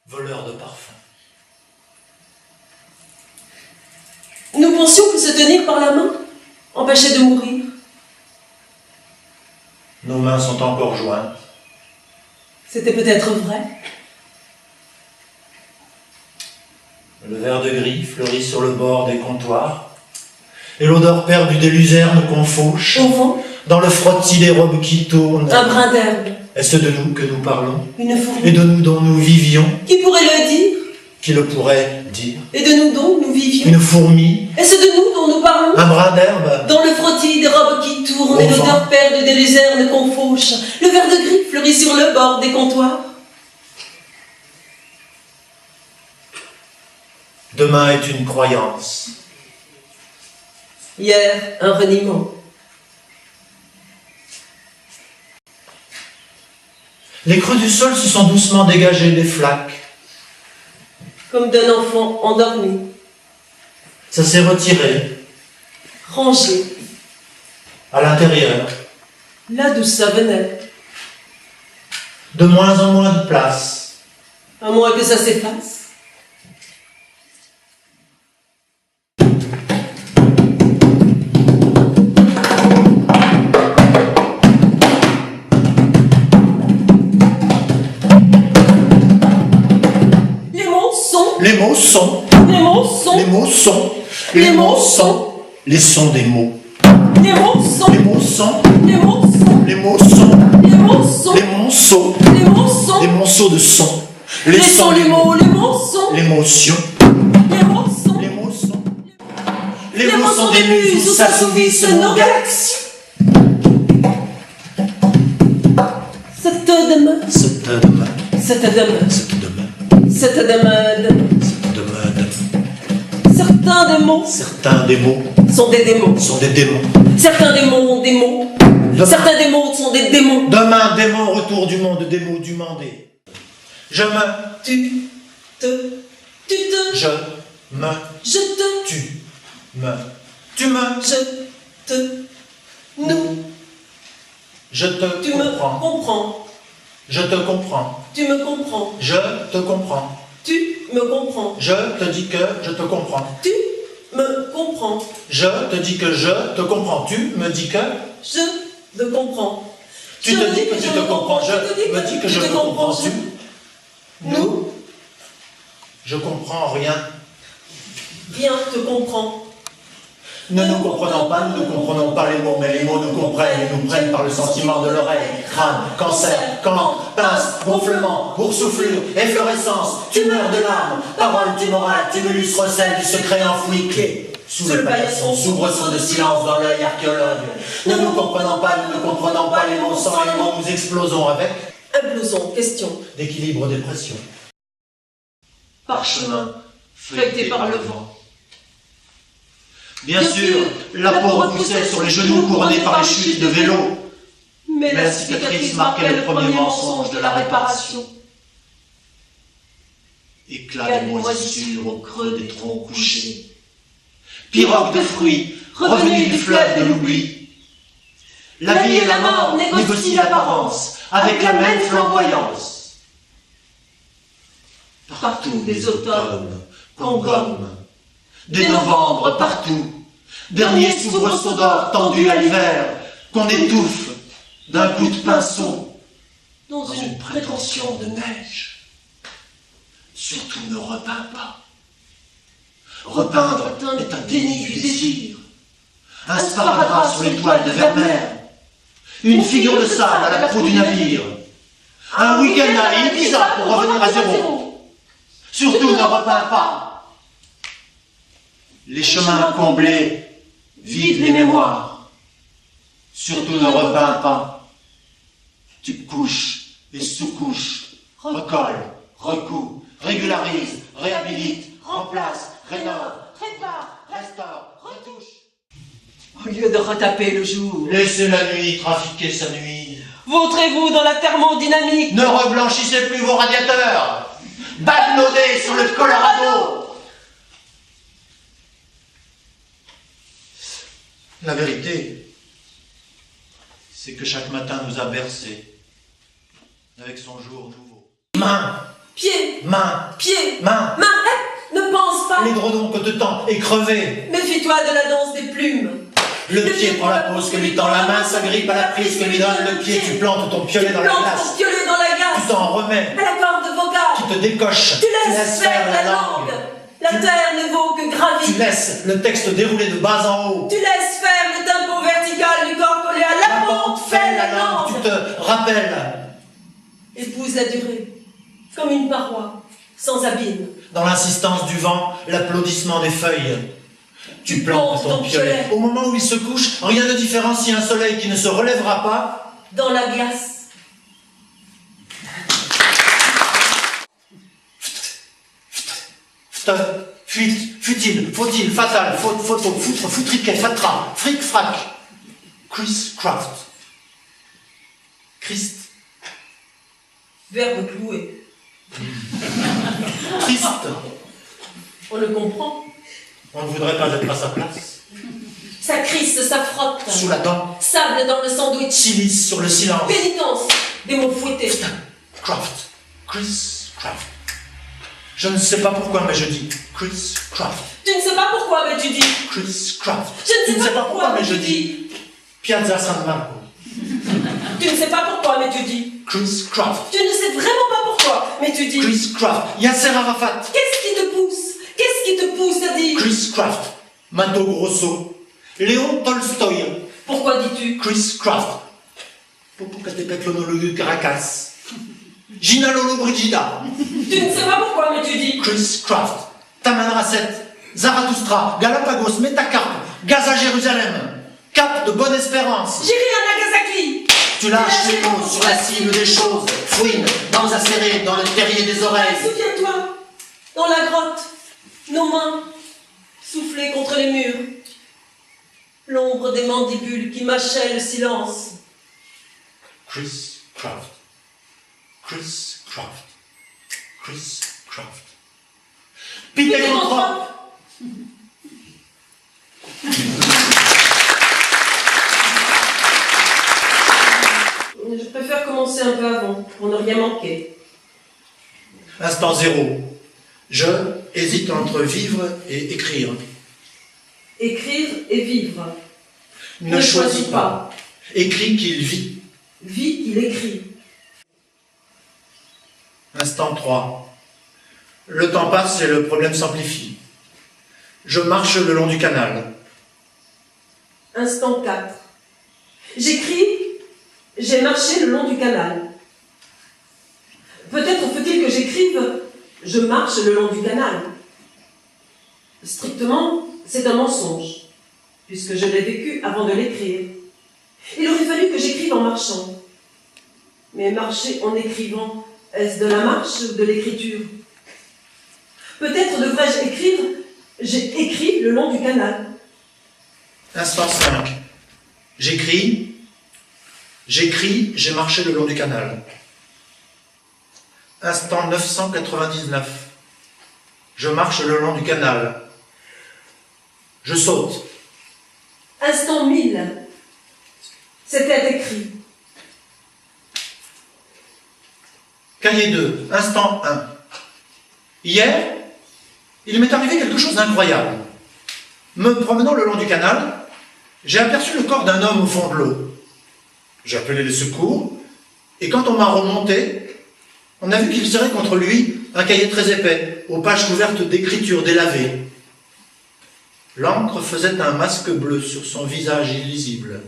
voleur de parfum. Nous pensions que se tenir par la main empêchait de mourir. Nos mains sont encore jointes. C'était peut-être vrai. Le verre de gris fleurit sur le bord des comptoirs, et l'odeur perdue des luzernes qu'on fauche, Au vent, dans le frottis des robes qui tournent. un brin d'herbe, Est-ce de nous que nous parlons, une et fourmi. de nous dont nous vivions, Qui pourrait le dire? qui le pourrait dire? Et de nous dont nous vivions. Une fourmi, Est-ce de nous dont nous parlons? un brin d'herbe, Dans le frottis des robes qui tournent Au et vent. l'odeur perdue des luzernes qu'on fauche, le verre de gris fleurit sur le bord des comptoirs. demain est une croyance. Hier, un reniement. Les creux du sol se sont doucement dégagés des flaques. Comme d'un enfant endormi, Ça s'est retiré rangé, à l'intérieur, là d'où ça venait, de moins en moins de place. à moins que ça s'efface. Les mots sont, Les mots sont, les mots sont, les mots sont, Les mots sont. les sons des mots. les mots sont, Les mots sont, les mots sont, les mots sont, les mots sont, les monceaux, les mots sont, les monceaux de sons. les sons, les mots, les mots sont, L'émotion, les mots sont, les mots sont. les mots sont des muses où s'assouvissent nos galaxies. Cette demain, Cette demain, cette demain, cette demain, cette demain, cette demain. certains des mots Certains des mots sont des démons. sont des démons. Certains des mots ont des mots. Certains des mots sont des démons. Demain, démon, retour du monde, des mots du mandé. Je me, Tu te, je me, je te, tu me, je te, nous, je te tu me comprends, comprends, je te comprends, tu me comprends, je te comprends, tu me comprends, je te dis que je te comprends, tu me comprends, je te dis que je te comprends, tu me dis que, je te comprends. tu te dis que tu te comprends, je me dis que je te comprends, tu, nous, je comprends rien. rien te comprend. Ne nous comprenons pas, nous ne comprenons pas les mots, mais les mots nous comprennent et nous prennent par le sentiment de l'oreille. Crâne, cancer, cancre, pince, gonflement, boursouflure, efflorescence, tumeur de l'âme, parole timorale, tumulus, recèle du secret enfoui, clé. Sous le paillasson, soubresaut de silence dans l'œil archéologue. Ne nous comprenons pas, nous ne comprenons pas les mots, sans les mots nous explosons avec Implosons, question. d'équilibre des pressions. Parchemin, feuilleté par le vent. Bien sûr, la peau repoussait sur les genoux couronnés par les chutes de vélo. Mais la cicatrice marquait le premier mensonge de la réparation. Éclat de moisissure au creux des troncs couchés. Pirogue de fruits, revenu du fleuve de l'oubli. La vie et la mort négocient l'apparence avec la même flamboyance. Partout des automnes qu'on gomme, des novembres partout, dernier soubresaut d'or tendu à l'hiver, qu'on étouffe d'un coup de pinceau dans dans une prétention de neige. Surtout ne repeins pas. Repeindre est un déni du désir. Un sparadrap sur les toiles de Vermeer. Une figure de sable à la proue du navire. Un week-end à Ibiza pour revenir à zéro. Surtout ne repeins pas. Les chemins comblés vident les mémoires. Surtout ne repeins pas. Tu couches et sous-couches, recolle, recoue, régularise, réhabilite, remplace, rénove, répare, restaure, retouche. Au lieu de retaper le jour, Laissez la nuit trafiquer sa nuit. vautrez-vous dans la thermodynamique. Ne reblanchissez plus vos radiateurs. Bagnoudez sur le Colorado. La vérité, c'est que chaque matin nous a bercés avec son jour nouveau. Main, Pieds, main, pied, main. main. Ne pense pas. L'édredon que te tend est crevé. Méfie-toi de la danse des plumes. Le pied prend la pose que lui tend la main, s'agrippe à la prise que lui donne le pied. Tu plantes ton piolet dans la glace. Ton piolet dans la glace. Tu t'en remets. À la corde vocale. Tu te décoches. Tu laisses faire la langue. La terre ne vaut que gravir. Tu laisses le texte dérouler de bas en haut. Tu laisses faire le tempo vertical du corps collé à la pente. Fais la langue. Tu te rappelles. Épouse la durée, comme une paroi, sans abîme. Dans l'insistance du vent, l'applaudissement des feuilles. Tu plantes ton piolet. Au moment où il se couche, rien ne différencie un soleil qui ne se relèvera pas. Dans la glace. Futile, faut-il, fatal, photo, foutre, foutriquet, fatra, fric, frac. Chris Craft. Christ. Verbe cloué. Triste. On le comprend. On ne voudrait pas être à sa place. Ça crisse, ça frotte. Sous la dent. Sable dans le sandwich. Silice sur le silence. Pénitence. Des mots fouettés. Craft. Chris Craft. Je ne sais pas pourquoi, mais je dis Chris Craft. Tu ne sais pas pourquoi, mais tu dis Chris Craft. Je ne sais pas pourquoi, mais je dis Piazza San Marco. Tu ne sais pas pourquoi, mais tu dis Chris Craft. Tu ne sais vraiment pas pourquoi, mais tu dis Chris Craft. Yasser Arafat. Qu'est-ce qui te pousse? Qu'est-ce qui te pousse à dire Chris Craft. Mato Grosso. Léon Tolstoï. Pourquoi dis-tu Chris Craft. Popocatépetl Caracas. Gina Lolo Brigida. Tu ne sais pas pourquoi, mais tu dis Chris Craft. Taman Rasset. Zarathustra. Galapagos. Métacarpe. Gaza Jérusalem. Cap de Bonne-Espérance. J'irai à Nagasaki. Tu lâches les mots sur la cible des choses. Fouine dans un serré, dans le terrier des oreilles. Souviens-toi, dans la grotte, nos mains soufflées contre les murs. L'ombre des mandibules qui mâchaient le silence. Chris Craft. Chris Craft. Chris Craft. Pithecanthrope. Je préfère commencer un peu avant, pour ne rien manquer. Instant zéro. Je hésite entre vivre et écrire. Écrire et vivre. Ne choisis pas. Écris qu'il vit. Vit qu'il écrit. Instant 3. Le temps passe et le problème s'amplifie. Je marche le long du canal. Instant 4. J'écris, j'ai marché le long du canal. Peut-être faut-il que j'écrive, je marche le long du canal. Strictement, c'est un mensonge, puisque je l'ai vécu avant de l'écrire. Il aurait fallu que j'écrive en marchant. Mais marcher en écrivant, est-ce de la marche ou de l'écriture? Peut-être devrais-je écrire, j'ai écrit le long du canal. Instant 5. J'écris, j'ai marché le long du canal. Instant 999. Je marche le long du canal. Je saute. Instant 1000. C'était écrit. Cahier 2. Instant 1. Hier, il m'est arrivé quelque chose d'incroyable. Me promenant le long du canal, j'ai aperçu le corps d'un homme au fond de l'eau. J'ai appelé les secours, et quand on m'a remonté, on a vu qu'il serrait contre lui un cahier très épais, aux pages couvertes d'écriture délavée. L'encre faisait un masque bleu sur son visage illisible.